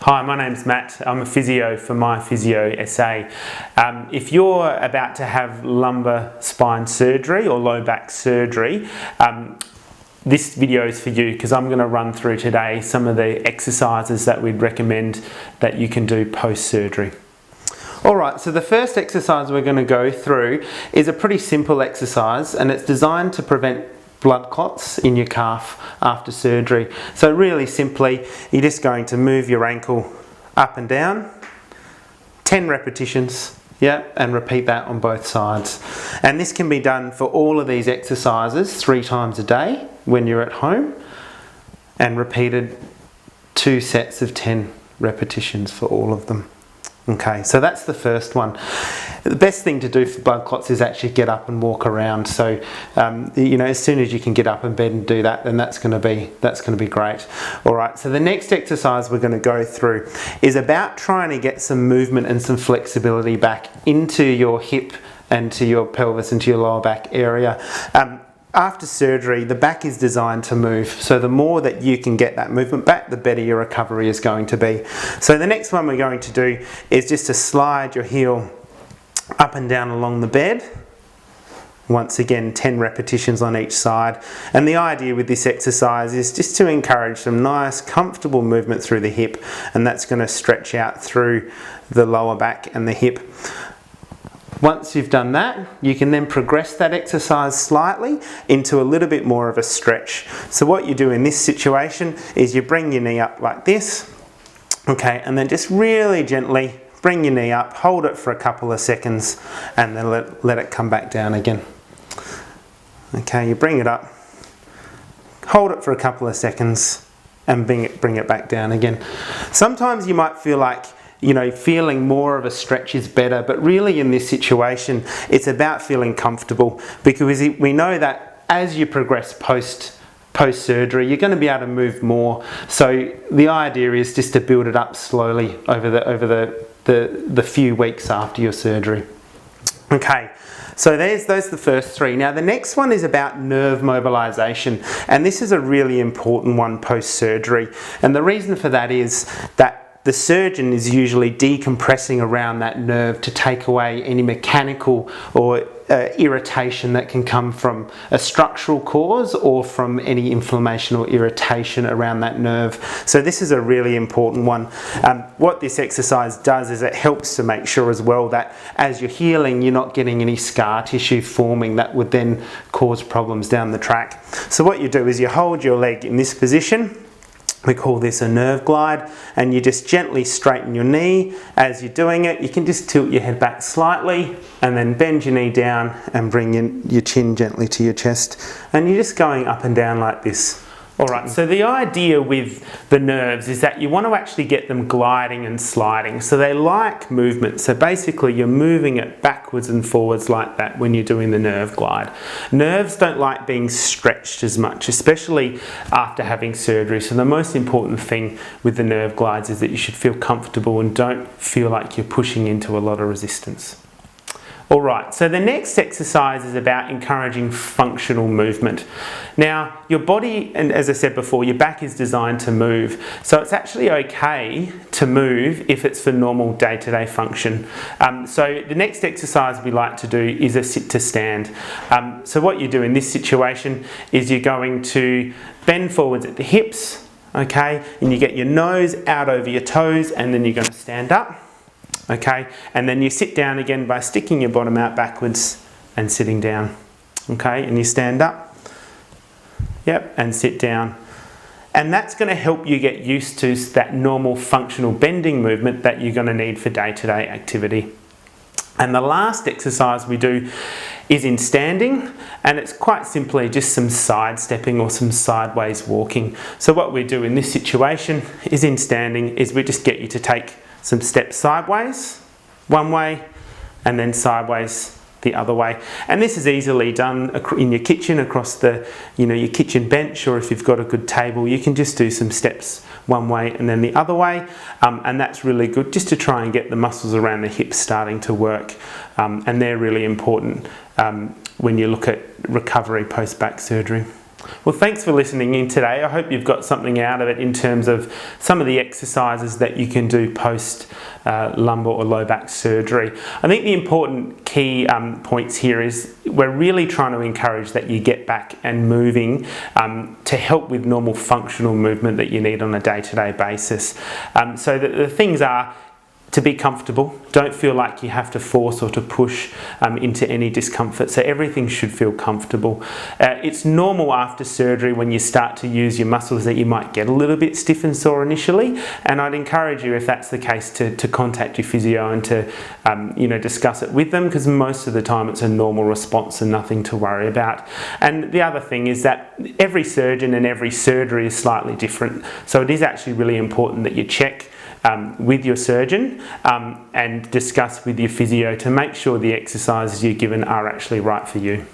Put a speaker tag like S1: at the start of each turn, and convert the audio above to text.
S1: Hi, my name's Matt. I'm a physio for My Physio SA. If you're about to have lumbar spine surgery or low back surgery, this video is for you because I'm going to run through today some of the exercises that we'd recommend that you can do post-surgery. Alright, so the first exercise we're going to go through is a pretty simple exercise, and it's designed to prevent blood clots in your calf after surgery. So really simply, you're just going to move your ankle up and down, 10 repetitions, and repeat that on both sides. And this can be done for all of these exercises 3 times a day when you're at home, and repeated 2 sets of 10 repetitions for all of them. Okay, so that's the first one. The best thing to do for blood clots is actually get up and walk around. So, as soon as you can get up in bed and do that, then that's going to be great. All right. So the next exercise we're going to go through is about trying to get some movement and some flexibility back into your hip and to your pelvis and to your lower back area. After surgery, the back is designed to move, so the more that you can get that movement back, the better your recovery is going to be. So the next one we're going to do is just to slide your heel up and down along the bed. Once again, 10 repetitions on each side. And the idea with this exercise is just to encourage some nice, comfortable movement through the hip, and that's going to stretch out through the lower back and the hip. Once you've done that, you can then progress that exercise slightly into a little bit more of a stretch. So what you do in this situation is you bring your knee up like this, okay, and then just really gently bring your knee up, hold it for a couple of seconds, and then let it come back down again. Okay, you bring it up, hold it for a couple of seconds, and bring it back down again. Sometimes you might feel like feeling more of a stretch is better, but really in this situation, it's about feeling comfortable, because we know that as you progress post-surgery, you're going to be able to move more. So the idea is just to build it up slowly over the few weeks after your surgery. Okay. So those are the first 3. Now the next one is about nerve mobilization, and this is a really important one post-surgery. And the reason for that is that the surgeon is usually decompressing around that nerve to take away any mechanical or irritation that can come from a structural cause or from any inflammation or irritation around that nerve. So this is a really important one. What this exercise does is it helps to make sure as well that as you're healing, you're not getting any scar tissue forming that would then cause problems down the track. So what you do is you hold your leg in this position. We call this a nerve glide, and you just gently straighten your knee. As you're doing it, you can just tilt your head back slightly and then bend your knee down and bring your chin gently to your chest, and you're just going up and down like this. Alright, so the idea with the nerves is that you want to actually get them gliding and sliding. So they like movement. So basically you're moving it backwards and forwards like that when you're doing the nerve glide. Nerves don't like being stretched as much, especially after having surgery. So the most important thing with the nerve glides is that you should feel comfortable and don't feel like you're pushing into a lot of resistance. Alright, so the next exercise is about encouraging functional movement. Now, your body, and as I said before, your back is designed to move. So it's actually okay to move if it's for normal day-to-day function. So the next exercise we like to do is a sit to stand. So what you do in this situation is you're going to bend forwards at the hips, okay, and you get your nose out over your toes, and then you're going to stand up. Okay, and then you sit down again by sticking your bottom out backwards and sitting down. Okay, and you stand up, and sit down. And that's going to help you get used to that normal functional bending movement that you're going to need for day-to-day activity. And the last exercise we do is in standing, and it's quite simply just some side stepping or some sideways walking. So what we do in this situation is in standing is we just get you to take some steps sideways, one way, and then sideways the other way. And this is easily done in your kitchen across your kitchen bench, or if you've got a good table, you can just do some steps one way and then the other way. And that's really good just to try and get the muscles around the hips starting to work. And they're really important when you look at recovery post-back surgery. Well, thanks for listening in today. I hope you've got something out of it in terms of some of the exercises that you can do post lumbar or low back surgery. I think the important key points here is we're really trying to encourage that you get back and moving to help with normal functional movement that you need on a day-to-day basis. So the things are to be comfortable. Don't feel like you have to force or to push into any discomfort. So everything should feel comfortable. It's normal after surgery when you start to use your muscles that you might get a little bit stiff and sore initially. And I'd encourage you, if that's the case, to contact your physio and to discuss it with them, because most of the time it's a normal response and nothing to worry about. And the other thing is that every surgeon and every surgery is slightly different. So it is actually really important that you check with your surgeon and discuss with your physio to make sure the exercises you're given are actually right for you.